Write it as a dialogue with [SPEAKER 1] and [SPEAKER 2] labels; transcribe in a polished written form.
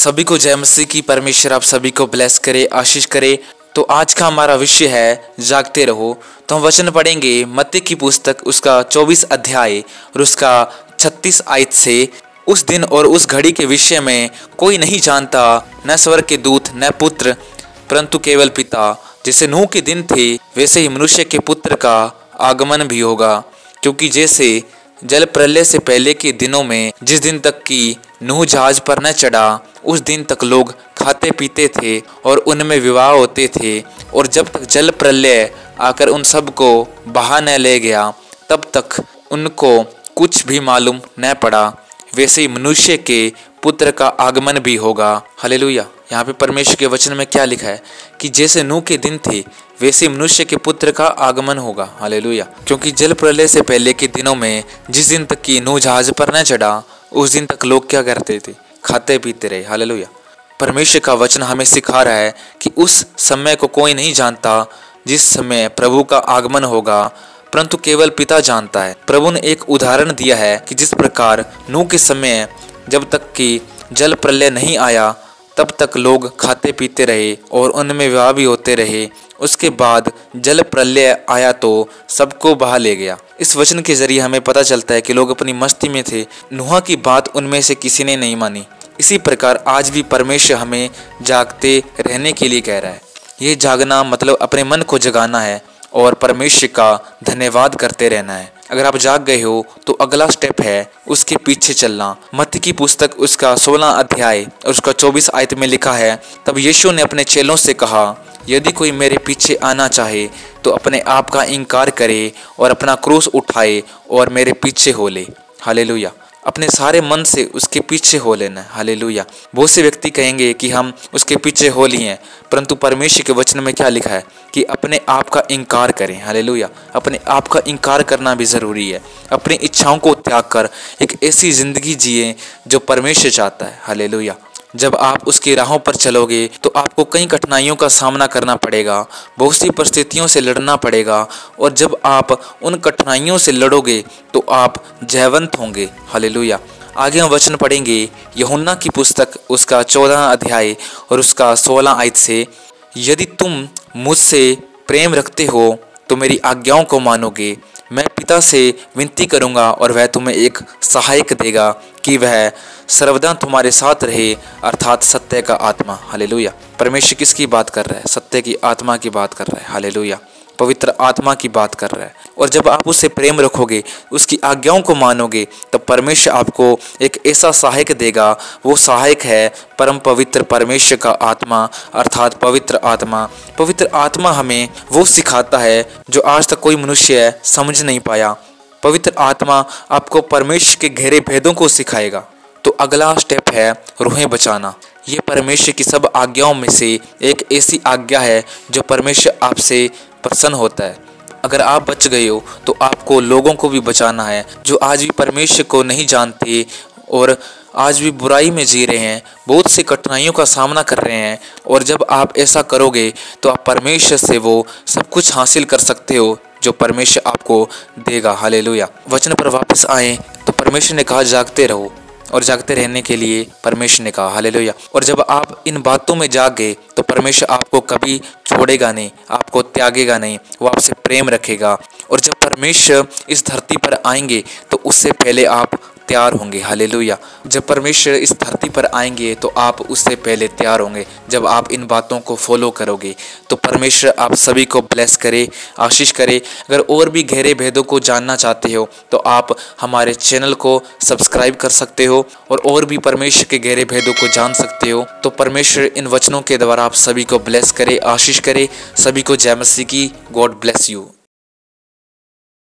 [SPEAKER 1] सभी को जय मसीह की। परमेश्वर आप सभी को ब्लेस करे, आशीष करे। तो आज का हमारा विषय है जागते रहो। तो हम वचन पढ़ेंगे मत्ती की पुस्तक उसका 24 अध्याय और उसका 36 आयत से। उस दिन और उस घड़ी के विषय में कोई नहीं जानता, न स्वर्ग के दूत न पुत्र, परंतु केवल पिता। जैसे नूह के दिन थे वैसे ही मनुष्य के पुत्र का आगमन भी होगा। क्योंकि जैसे जल प्रलय से पहले के दिनों में जिस दिन तक कि नूह जहाज पर न चढ़ा उस दिन तक लोग खाते पीते थे और उनमें विवाह होते थे, और जब तक जल प्रलय आकर उन सब को बहा न ले गया तब तक उनको कुछ भी मालूम न पड़ा। वैसे ही मनुष्य के पुत्र का आगमन भी होगा। हालेलुया। यहाँ पे परमेश्वर के वचन में क्या लिखा है कि जैसे नूह के दिन थे वैसे मनुष्य के पुत्र का आगमन होगा। हालेलुया। क्योंकि जल प्रलय से पहले के दिनों में जिस दिन तक कि नूह जहाज पर न चढ़ा उस दिन तक लोग क्या करते थे? खाते पीते रहे। हालेलुया। परमेश्वर का वचन हमें सिखा रहा है कि उस समय को कोई नहीं जानता जिस समय प्रभु का आगमन होगा, परंतु केवल पिता जानता है। प्रभु ने एक उदाहरण दिया है कि जिस प्रकार नूह के समय जब तक कि जल प्रलय नहीं आया तब तक लोग खाते पीते रहे और उनमें विवाह भी होते रहे। उसके बाद जल प्रलय आया तो सबको बहा ले गया। इस वचन के जरिए हमें पता चलता है कि लोग अपनी मस्ती में थे। नूह की बात उनमें से किसी ने नहीं मानी। इसी प्रकार आज भी परमेश्वर हमें जागते रहने के लिए कह रहा है। ये जागना मतलब अपने मन को जगाना है और परमेश्वर का धन्यवाद करते रहना है। अगर आप जाग गए हो तो अगला स्टेप है उसके पीछे चलना। मत्ती की पुस्तक उसका 16 अध्याय और उसका 24 आयत में लिखा है, तब यीशु ने अपने चेलों से कहा, यदि कोई मेरे पीछे आना चाहे तो अपने आप का इनकार करे और अपना क्रूस उठाए और मेरे पीछे हो ले। हालेलुया। अपने सारे मन से उसके पीछे हो लेना है। हालेलुया। बहुत से व्यक्ति कहेंगे कि हम उसके पीछे हो लिए हैं, परंतु परमेश्वर के वचन में क्या लिखा है कि अपने आप का इनकार करें। हालेलुया। अपने आप का इनकार करना भी ज़रूरी है। अपनी इच्छाओं को त्याग कर एक ऐसी ज़िंदगी जिए जो परमेश्वर चाहता है। हालेलुया। जब आप उसकी राहों पर चलोगे तो आपको कई कठिनाइयों का सामना करना पड़ेगा, बहुत सी परिस्थितियों से लड़ना पड़ेगा, और जब आप उन कठिनाइयों से लड़ोगे तो आप जयवंत होंगे। हालेलुया। आगे हम वचन पढ़ेंगे यूहन्ना की पुस्तक उसका 14 अध्याय और उसका 16 आयत से, यदि तुम मुझसे प्रेम रखते हो तो मेरी आज्ञाओं को मानोगे। मैं पिता से विनती करूंगा और वह तुम्हें एक सहायक देगा कि वह सर्वदा तुम्हारे साथ रहे, अर्थात सत्य का आत्मा। हालेलुया। परमेश्वर किसकी बात कर रहा है? सत्य की आत्मा की बात कर रहा है। हालेलुया। पवित्र आत्मा की बात कर रहा है। और जब आप उससे प्रेम रखोगे, उसकी आज्ञाओं को मानोगे, तब परमेश्वर आपको एक ऐसा सहायक देगा। वो सहायक है परम पवित्र परमेश्वर का आत्मा, अर्थात पवित्र आत्मा। पवित्र आत्मा हमें वो सिखाता है जो आज तक कोई मनुष्य समझ नहीं पाया। पवित्र आत्मा आपको परमेश्वर के गहरे भेदों को सिखाएगा। तो अगला स्टेप है रूहें बचाना। ये परमेश्वर की सब आज्ञाओं में से एक ऐसी आज्ञा है जो परमेश्वर आपसे प्रसन्न होता है। अगर आप बच गए हो तो आपको लोगों को भी बचाना है जो आज भी परमेश्वर को नहीं जानते और आज भी बुराई में जी रहे हैं, बहुत सी कठिनाइयों का सामना कर रहे हैं। और जब आप ऐसा करोगे तो आप परमेश्वर से वो सब कुछ हासिल कर सकते हो जो परमेश्वर आपको देगा। हालेलुया। वचन पर वापस आए तो परमेश्वर ने कहा जागते रहो, और जागते रहने के लिए परमेश्वर ने कहा। हालेलुया। और जब आप इन बातों में जाग गए तो परमेश्वर आपको कभी छोड़ेगा नहीं, आपको त्यागेगा नहीं, वो आपसे प्रेम रखेगा। और जब परमेश्वर इस धरती पर आएंगे तो उससे पहले आप तैयार होंगे। हालेलुया। जब परमेश्वर इस धरती पर आएंगे तो आप उससे पहले तैयार होंगे। जब आप इन बातों को फॉलो करोगे तो परमेश्वर आप सभी को ब्लेस करे, आशीष करे। अगर और भी गहरे भेदों को जानना चाहते हो तो आप हमारे चैनल को सब्सक्राइब कर सकते हो और भी परमेश्वर के गहरे भेदों को जान सकते हो। तो परमेश्वर इन वचनों के द्वारा आप सभी को ब्लेस करे, आशीष करे। सभी को जय मसीह की। God bless you.